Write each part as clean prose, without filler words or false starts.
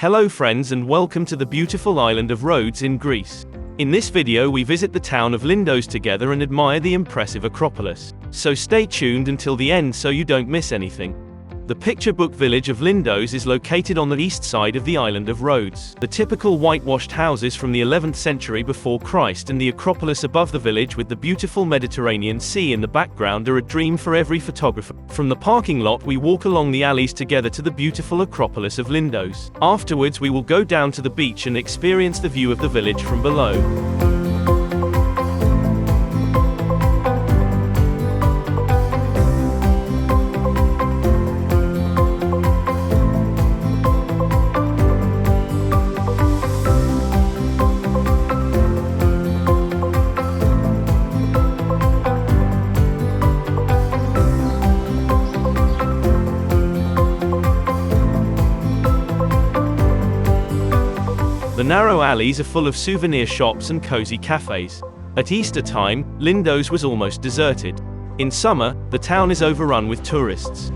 Hello friends and welcome to the beautiful island of Rhodes in Greece. In this video we visit the town of Lindos together and admire the impressive Acropolis. So stay tuned until the end so you don't miss anything. The picture book village of Lindos is located on the east side of the island of Rhodes. The typical whitewashed houses from the 11th century before Christ and the Acropolis above the village with the beautiful Mediterranean Sea in the background are a dream for every photographer. From the parking lot we walk along the alleys together to the beautiful Acropolis of Lindos. Afterwards we will go down to the beach and experience the view of the village from below. The narrow alleys are full of souvenir shops and cozy cafes. At Easter time, Lindos was almost deserted. In summer, the town is overrun with tourists.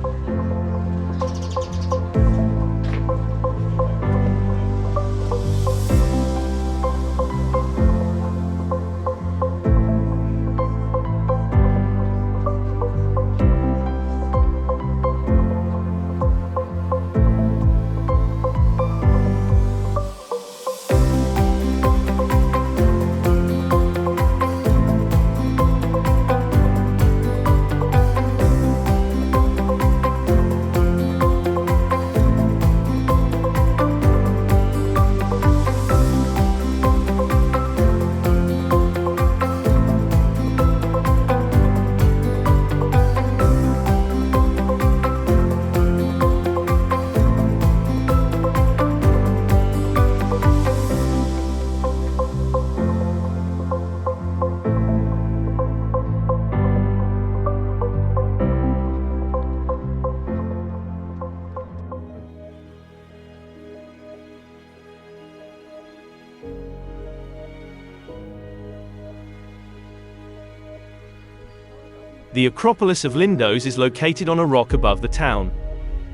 The Acropolis of Lindos is located on a rock above the town.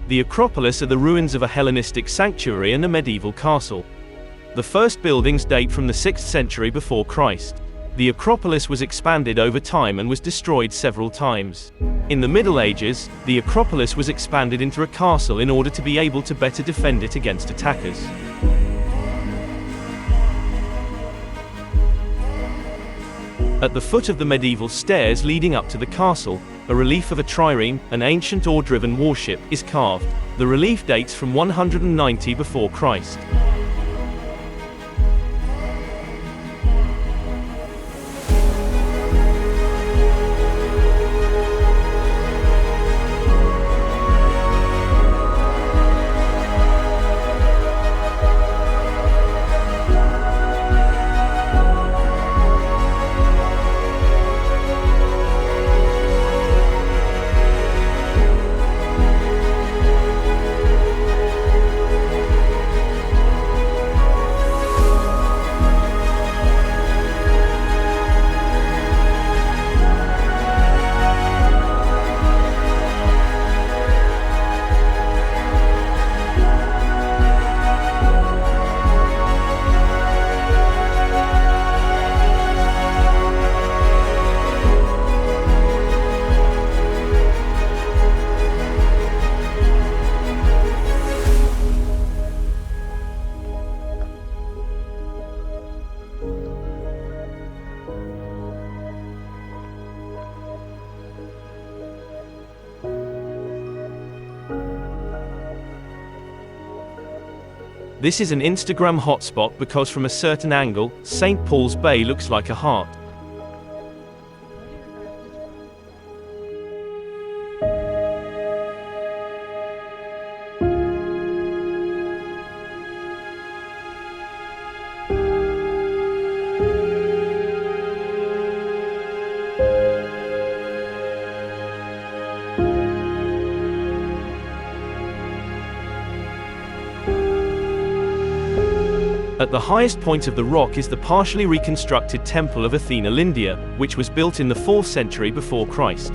The Acropolis are the ruins of a Hellenistic sanctuary and a medieval castle. The first buildings date from the 6th century before Christ. The Acropolis was expanded over time and was destroyed several times. In the Middle Ages, the Acropolis was expanded into a castle in order to be able to better defend it against attackers. At the foot of the medieval stairs leading up to the castle, a relief of a trireme, an ancient oar-driven warship, is carved. The relief dates from 190 before Christ. This is an Instagram hotspot because from a certain angle, St. Paul's Bay looks like a heart. At the highest point of the rock is the partially reconstructed Temple of Athena Lindia, which was built in the 4th century before Christ.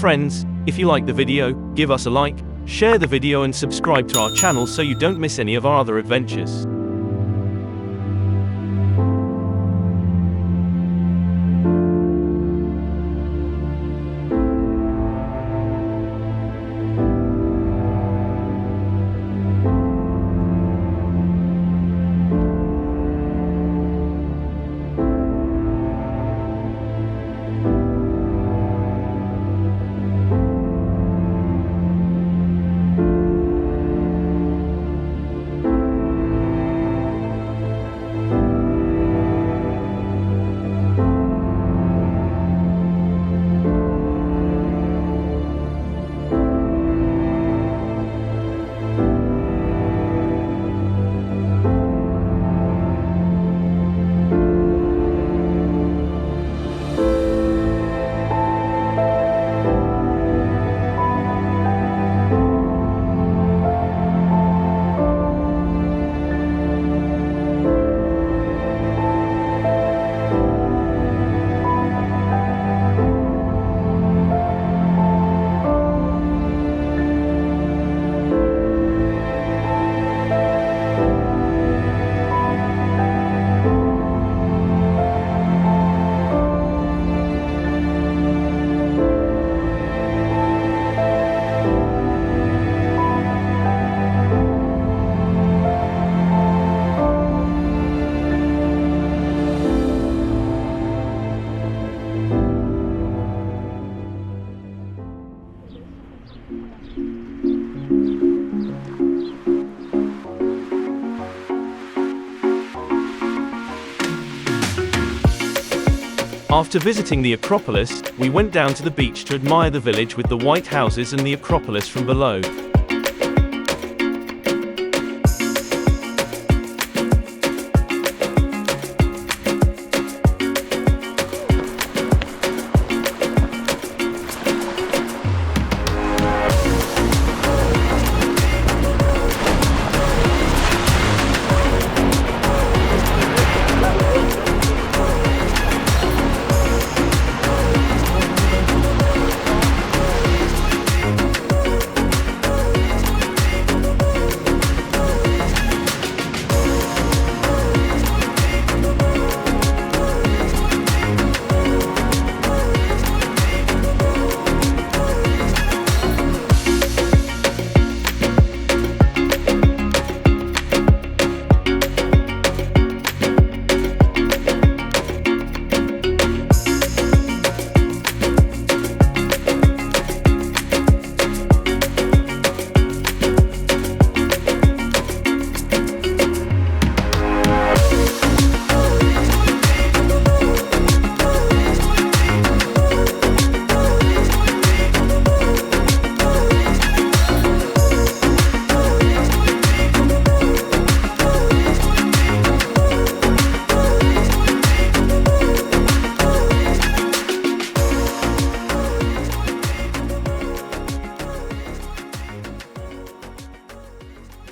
Friends, if you like the video, give us a like, share the video and subscribe to our channel so you don't miss any of our other adventures. After visiting the Acropolis, we went down to the beach to admire the village with the white houses and the Acropolis from below.